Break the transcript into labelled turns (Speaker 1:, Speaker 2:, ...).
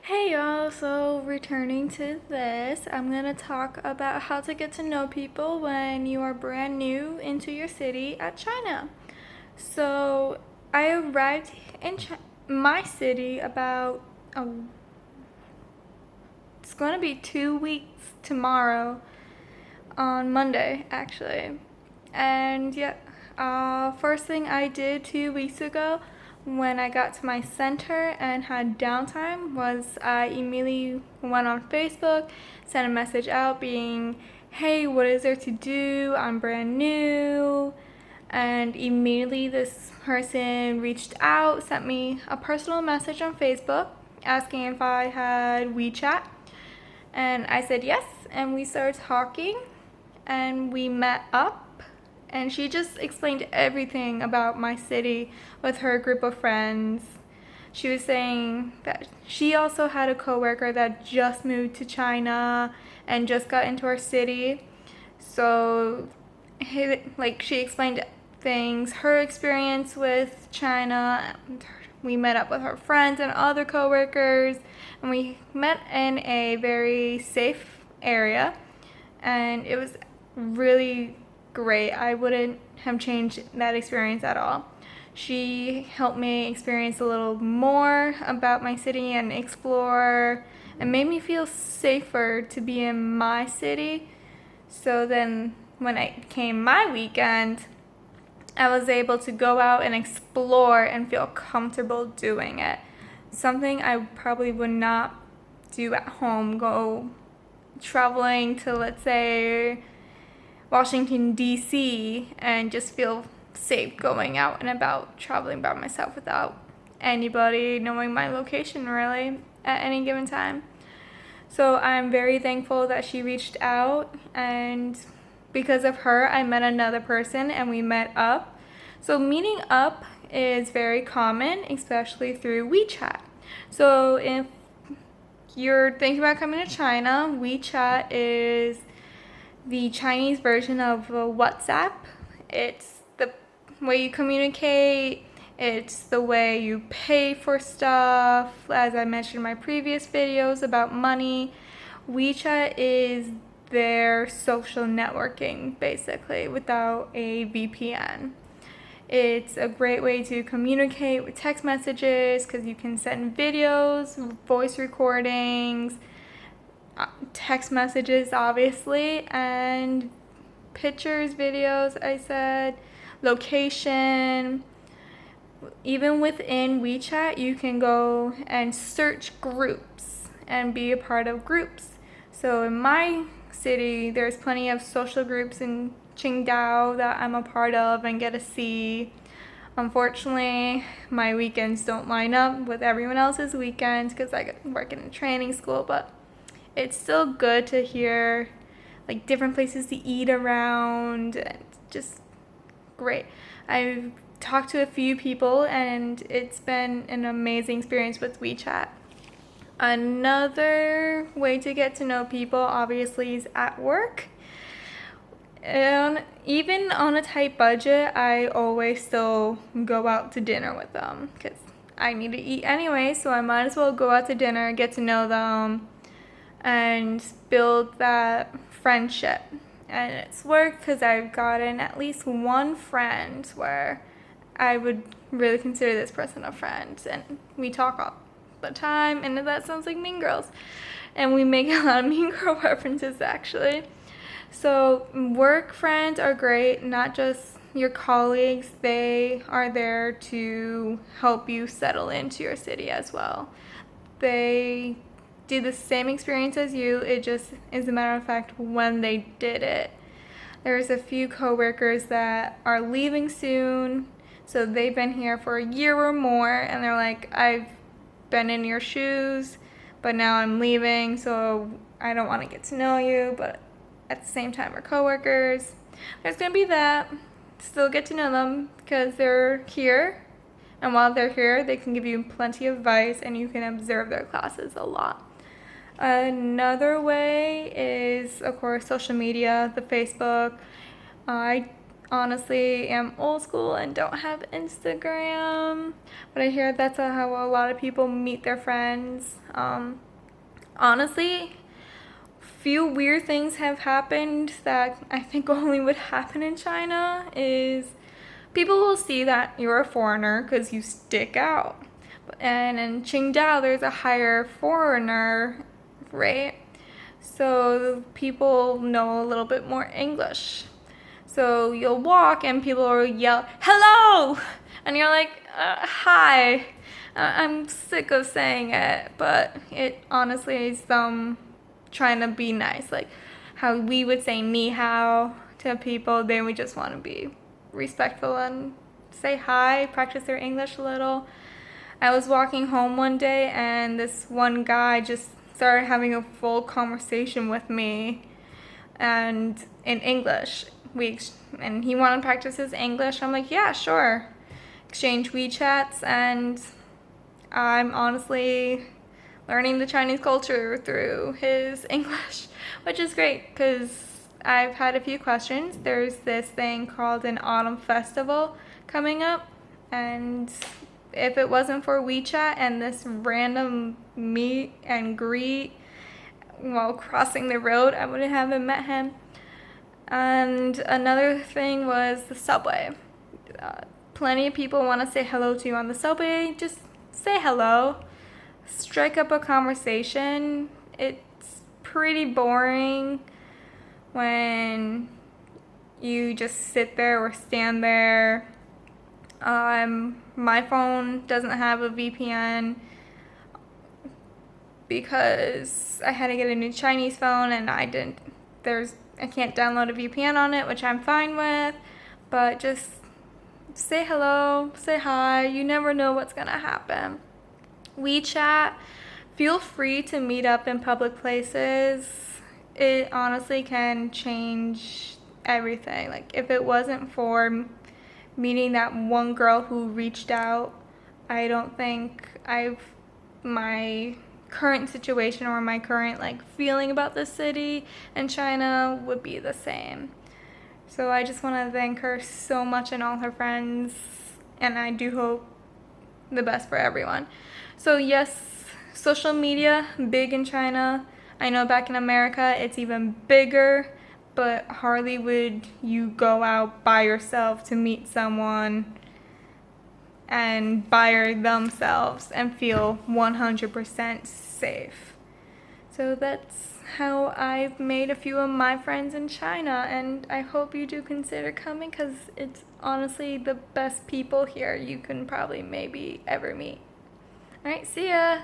Speaker 1: Hey y'all, so returning to this, I'm gonna talk about how to get to know people when you are brand new into your city at China. So I arrived in my city about, oh, it's gonna be 2 weeks tomorrow on Monday actually. And yeah, first thing I did 2 weeks ago when I got to my center and had downtime was I immediately went on Facebook, sent a message out being, hey, what is there to do? I'm brand new. And immediately this person reached out, sent me a personal message on Facebook asking if I had WeChat. And I said yes, and we started talking and we met up, and she just explained everything about my city with her group of friends. She was saying that she also had a coworker that just moved to China and just got into our city. So, like, she explained things, her experience with China. We met up with her friends and other coworkers, and we met in a very safe area, and it was really great. I wouldn't have changed that experience at all. She helped me experience a little more about my city and explore, and made me feel safer to be in my city. So then when it came my weekend, I was able to go out and explore and feel comfortable doing it. Something I probably would not do at home, go traveling to, let's say, Washington, D.C., and just feel safe going out and about traveling by myself without anybody knowing my location really at any given time. So I'm very thankful that she reached out, and because of her, I met another person and we met up. So meeting up is very common, especially through WeChat. So if you're thinking about coming to China, WeChat is the Chinese version of WhatsApp. It's the way you communicate, it's the way you pay for stuff. As I mentioned in my previous videos about money, WeChat is their social networking basically without a VPN. It's a great way to communicate with text messages because you can send videos, voice recordings, text messages, obviously, and pictures, videos, I said, location. Even within WeChat, you can go and search groups and be a part of groups. So in my city, there's plenty of social groups in Qingdao that I'm a part of and get to see. Unfortunately, my weekends don't line up with everyone else's weekends because I work in a training school, but it's still good to hear like different places to eat around, and just great. I've talked to a few people and it's been an amazing experience with WeChat. Another way to get to know people obviously is at work. And even on a tight budget, I always still go out to dinner with them because I need to eat anyway, so I might as well go out to dinner, get to know them, and build that friendship. And it's worked because I've gotten at least one friend where I would really consider this person a friend, and we talk all the time, and that sounds like Mean Girls. And we make a lot of Mean Girl references actually. So work friends are great, not just your colleagues, they are there to help you settle into your city as well. They do the same experience as you, it just is a matter of fact when they did it. There's a few coworkers that are leaving soon, so they've been here for a year or more, and they're like, I've been in your shoes, but now I'm leaving, so I don't want to get to know you, but at the same time we're coworkers. There's gonna be that. Still get to know them because they're here, and while they're here, they can give you plenty of advice and you can observe their classes a lot. Another way is, of course, social media, the Facebook. I honestly am old school and don't have Instagram, but I hear that's how a lot of people meet their friends. Honestly, few weird things have happened that I think only would happen in China is people will see that you're a foreigner because you stick out. And in Qingdao, there's a higher foreigner rate. So people know a little bit more English. So you'll walk and people will yell, "Hello!" And you're like, "Hi." I'm sick of saying it, but it honestly is them trying to be nice. Like how we would say ni hao to people, then we just want to be respectful and say hi, practice their English a little. I was walking home one day and this one guy just started having a full conversation with me and in English. And he wanted to practice his English. I'm like, yeah, sure. Exchange WeChats, and I'm honestly learning the Chinese culture through his English, which is great because I've had a few questions. There's this thing called an autumn festival coming up, and if it wasn't for WeChat and this random meet and greet while crossing the road, I wouldn't have met him. And another thing was the subway. Plenty of people want to say hello to you on the subway. Just say hello. Strike up a conversation. It's pretty boring when you just sit there or stand there. My phone doesn't have a VPN because I had to get a new Chinese phone and I can't download a VPN on it, which I'm fine with, but just say hello, say hi. You never know what's gonna happen. WeChat, feel free to meet up in public places. It honestly can change everything. Like if it wasn't for meeting that one girl who reached out, I don't think my current situation or my current feeling about the city and China would be the same. So I just want to thank her so much and all her friends, and I do hope the best for everyone. So yes, social media, big in China. I know back in America it's even bigger, but hardly would you go out by yourself to meet someone and by themselves and feel 100% safe. So that's how I've made a few of my friends in China, and I hope you do consider coming because it's honestly the best people here you can probably maybe ever meet. Alright, see ya!